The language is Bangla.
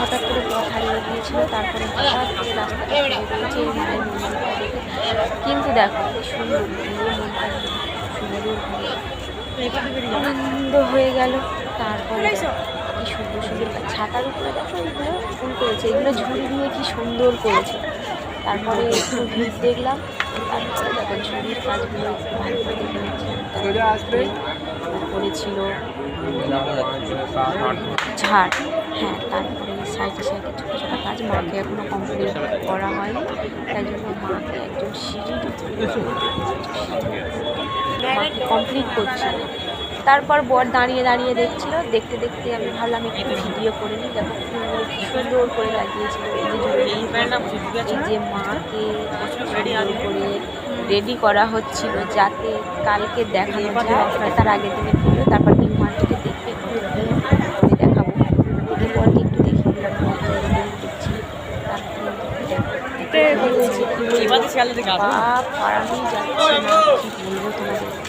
হঠাৎ করে পথ হারিয়ে গিয়েছিল, তারপরে হঠাৎ করে রাস্তাটা ফিরে পেয়েছে এই মায়ের মন্দিরটা দেখে। কিন্তু দেখো কি সুন্দর, পুরো মনটা সুন্দর আনন্দ হয়ে গেল। তারপরে কি সুন্দর সুন্দর ছাতার উপরে দেখো এগুলো ফুল করেছে, এগুলো ঝুড়ি দিয়ে কি সুন্দর করেছে। তারপরে একটু ভিড় দেখলাম, তারপরে দেখো ঝুড়ির কাজগুলো একটু ভালো করে দেখে নিচ্ছি। করেছিল ঝাড়, হ্যাঁ। তারপরে সাইডে সাইডে ছোটো ছোটো কাজ মাকে এখনও কমপ্লিট করা হয়নি, তাই জন্য মাকে একজন সিঁড়ির মাকে কমপ্লিট করছিল। তারপর বর দাঁড়িয়ে দাঁড়িয়ে দেখছিল, দেখতে দেখতে আমি ভাবলাম একটু ভিডিও করে নিই। দেখো ফুলগুলো কি সুন্দর করে লাগিয়েছিল, এই যে মাকে করে রেডি করা হচ্ছিল যাতে কালকে দেখানো যায়, তার আগের দিনে ভিডিও। তারপর নিউ মার্কেটে দেখতে আমি দেখাবো, দেখে পরকে একটু দেখি দেখছি। তারপরে পাড়ানোই যাচ্ছে না, কি বলবো তোমাদের।